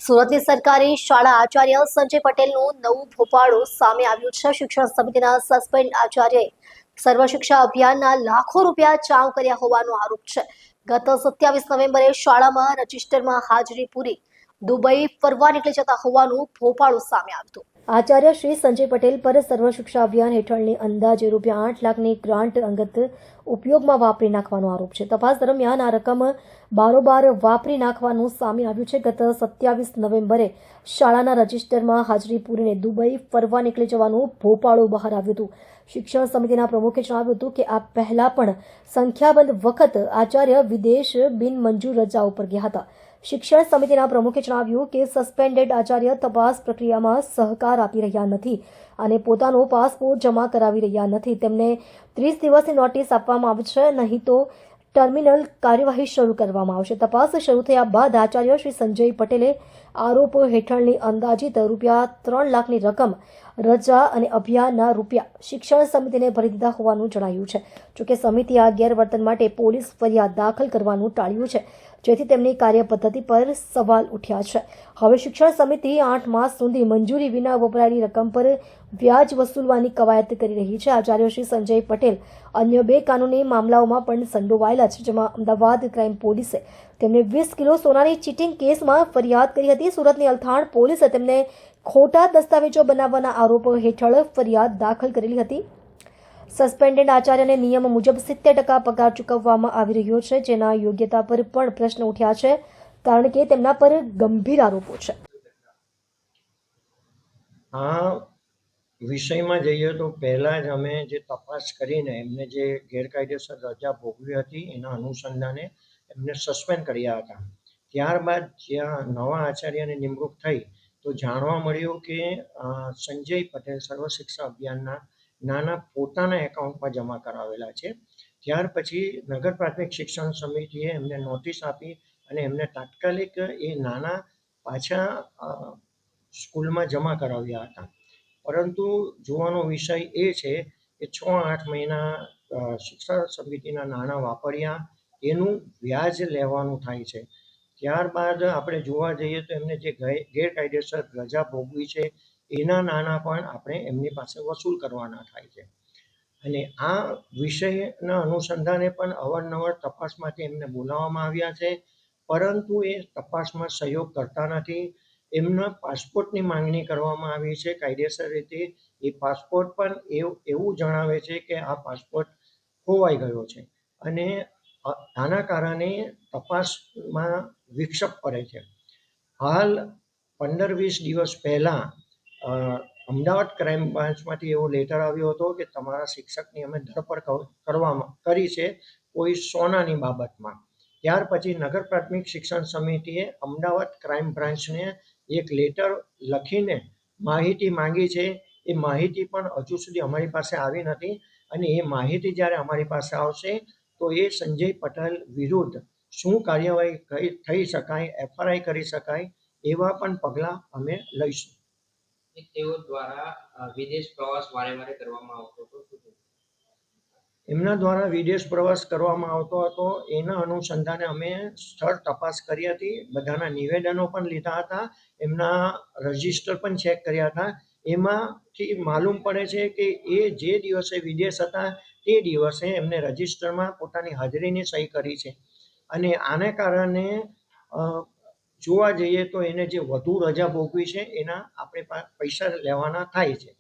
સુરતની સરકારી શાળા આચાર્ય સંજય પટેલનું નવું ભોપાળું સામે આવ્યું છે। શિક્ષણ સમિતિના સસ્પેન્ડ આચાર્યએ સર્વ શિક્ષા અભિયાનના લાખો રૂપિયા ચાઉ કર્યા હોવાનો આરોપ છે। ગત 27 નવેમ્બરે શાળામાં રજિસ્ટરમાં હાજરી પૂરી દુબઈ ફરવા નીકળી જતા હોવાનું ભોપાળું સામે આવ્યું હતું। આચાર્ય શ્રી સંજય પટેલ પર સર્વ શિક્ષા અભિયાન હેઠળની અંદાજે રૂપિયા 8 લાખની ગ્રાન્ટ અંગત ઉપયોગમાં વાપરી નાખવાનો આરોપ છે। તપાસ દરમિયાન આ રકમ બારોબાર વાપરી નાખવાનું સામે આવ્યું છે। ગત 27 નવેમ્બરે શાળાના રજિસ્ટરમાં હાજરી પૂરીને દુબઈ ફરવા નીકળી જવાનું ભોપાળું બહાર આવ્યું હતું। શિક્ષણ સમિતિના પ્રમુખે જણાવ્યું હતું કે આ પહેલા પણ સંખ્યાબંધ વખત આચાર્ય વિદેશ બિનમંજૂર રજા ઉપર ગયા હતા। શિક્ષણ સમિતિના પ્રમુખે જણાવ્યું કે સસ્પેન્ડેડ આચાર્ય તપાસ પ્રક્રિયામાં સહકાર આપી રહ્યા નથી અને પોતાનો પાસપોર્ટ જમા કરાવી રહ્યા નથી। તેમને 30 દિવસની નોટિસ આપવામાં આવી છે, નહીં તો ટર્મિનલ કાર્યવાહી શરૂ કરવામાં આવશે। તપાસ શરૂ થયા બાદ આચાર્ય શ્રી સંજય પટેલે આરોપ હેઠળની અંદાજિત રૂપિયા 3 લાખની રકમ રજા અને અભિયાનના રૂપિયા શિક્ષણ સમિતિને ભરી દીધા હોવાનું જણાયું છે। જોકે સમિતિએ આ ગેરવર્તન માટે પોલીસ ફરિયાદ દાખલ કરવાનું ટાળ્યું છે, જેથી તેમની કાર્યપદ્ધતિ પર સવાલ ઉઠ્યા છે। હવે શિક્ષણ સમિતિ 8 માસ સુધી મંજૂરી વિના વપરાયેલી રકમ પર વ્યાજ વસૂલવાની કવાયત કરી રહી છે। આચાર્ય શ્રી સંજય પટેલ અન્ય 2 કાનૂની મામલાઓમાં પણ સંડોવાયેલા છે, જેમાં અમદાવાદ ક્રાઇમ પોલીસે તેમને 20 કિલો સોનાની ચીટિંગ કેસમાં ફરિયાદ કરી હતી। સુરતની અલથાણ પોલીસે તેમને ખોટા દસ્તાવેજો બનાવવાના આરોપ હેઠળ ફરિયાદ દાખલ કરેલી હતી। સસ્પેન્ડેડ આચાર્યને નિયમ મુજબ 70% પગાર ચૂકવવામાં આવી રહ્યો છે, જેના યોગ્યતા પર પણ પ્રશ્ન ઉઠ્યા છે, કારણ કે તેમના પર ગંભીર આરોપો છે। આ વિષયમાં જઈએ તો પહેલાં જ અમે જે તપાસ કરીને એમને જે ગેરકાયદેસર રજા ભોગવી હતી એના અનુસંધાને એમને સસ્પેન્ડ કર્યા હતા। ત્યારબાદ જ્યાં નવા આચાર્યની નિમણૂક થઈ તો જાણવા મળ્યું કે સંજય પટેલ સર્વ શિક્ષા અભિયાનના નાણાં પોતાના એકાઉન્ટમાં જમા કરાવેલા છે। ત્યાર પછી નગર પ્રાથમિક શિક્ષણ સમિતિએ એમને નોટિસ આપી અને એમને તાત્કાલિક એ નાણાં પાછા સ્કૂલમાં જમા કરાવ્યા હતા। પરંતુ જોવાનો વિષય એ છે કે 6-8 મહિના શિક્ષણ સમિતિના નાણાં વાપર્યા એનું વ્યાજ લેવાનું થાય છે। ત્યારબાદ આપણે જોવા જઈએ તો એમને જે ગેરકાયદેસર રજા ભોગવી છે એના નાણાં પણ આપણે એમની પાસે વસૂલ કરવાના થાય છે। અને આ વિષયના અનુસંધાને પણ અવારનવાર તપાસ માટે એમને બોલાવવામાં આવ્યા છે, પરંતુ એ તપાસમાં સહયોગ કરતા નથી। એમના પાસપોર્ટની માંગણી કરવામાં આવી છે કાયદેસર રીતે। એ પાસપોર્ટ પણ એવું જણાવે છે કે આ પાસપોર્ટ ખોવાઈ ગયો છે અને આના કારણે તપાસમાં વિક્ષેપ પડે છે। હાલ 15-20 દિવસ પહેલાં અમદાવાદ ક્રાઇમ બ્રાન્ચમાંથી એવો લેટર આવ્યો હતો કે તમારા શિક્ષકની અમે ધરપકડ કરી છે કોઈ સોનાની બાબતમાં। ત્યાર પછી નગર પ્રાથમિક શિક્ષણ સમિતિએ અમદાવાદ ક્રાઇમ બ્રાન્ચને એક લેટર લખીને માહિતી માંગી છે। એ માહિતી પણ હજુ સુધી અમારી પાસે આવી નથી અને એ માહિતી જ્યારે અમારી પાસે આવશે તો એ સંજય પટેલ વિરુદ્ધ શું કાર્યવાહી થઈ શકાય, એફઆરઆઈ કરી શકાય એવા પણ પગલાં અમે લઈશું। તેઓ દ્વારા વિદેશ પ્રવાસ વારે કરવામાં આવતો હતો। એમના દ્વારા વિદેશ પ્રવાસ કરવામાં આવતો હતો, એના અનુસંધાને અમે સ્થળ તપાસ કરી હતી, બધાના નિવેદનો પણ લીધા હતા, એમના રજિસ્ટર પણ ચેક કર્યા હતા। એમાંથી માલુમ પડે છે કે એ જે દિવસે વિદેશ હતા તે દિવસે એમને રજિસ્ટરમાં પોતાની હાજરીની સહી કરી છે અને આને કારણે જોવા જઈએ તો એને જે વધુ રજા ભોગવી છે એના આપણે પૈસા લેવાના થાય છે।